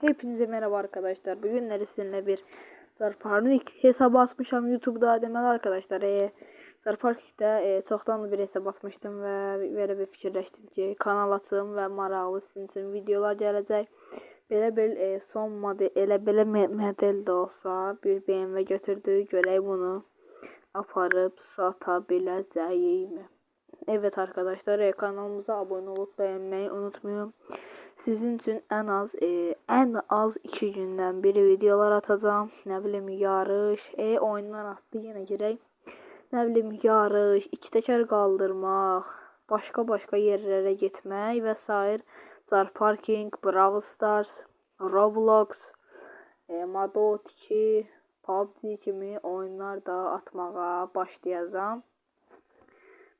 Hepinize merhaba arkadaşlar. Bugün sizinle bir Zarparnik hesabı açmışam YouTube'da deməli arkadaşlar. Zarparnik'te çoxdan bir hesab açmışdım və belə bir fikirləşdim ki, kanal açım və maraqlı sizin üçün videolar gələcək. Belə son model, elə belə model də olsa bir BMW götürdük. Görək bunu aparıb sata biləcəyimi. Evet arkadaşlar, kanalımıza abone olup beğenmeyi unutmayın. Sizin için en az 2 günden biri videolar atacağım. Ne bileyim yarış, oyundan attı yine girək. Ne bileyim yarış, 2 teker kaldırmaq, başka yerlere gitmək və sair. Zarparking, Brawl Stars, Roblox, Mado 2, PUBG kimi oyunlar da atmağa başlayacağım.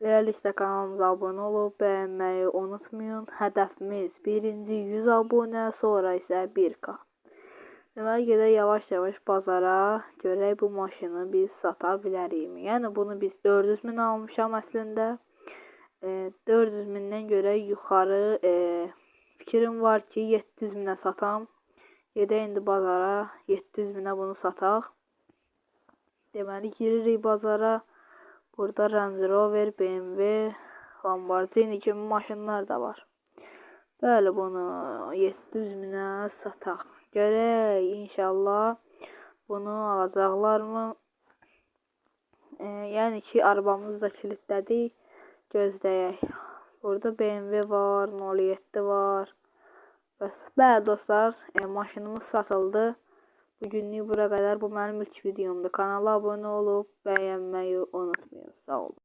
Beləliklə kanalımıza abone olup beğenmeyi unutmayın. Hədəfimiz birinci 100 abone, sonra isə 1K. Deməli gedək yavaş bazara, görək bu maşını biz sata bilərik. Yəni bunu biz 400 min almışam əslində. 400 mindən görə yuxarı fikrim var ki 700 minə satam. Gedək indi bazara, 700 minə bunu sataq. Deməli giririk bazara. Burada Range Rover, BMW, Lamborghini gibi maşınlar da var. Böyle bunu 700 minə sataq. Görək inşallah bunu alacaqlarmı? Yəni ki arabamızı da kilitlədik. Gözləyək. Burada BMW var, 07 var. Bəli dostlar, maşınımız satıldı. Bugünlük bura qədər. Bu mənim ilk videomdur. Kanala abone olup beğenmeyi unutmayın. Sağ olun.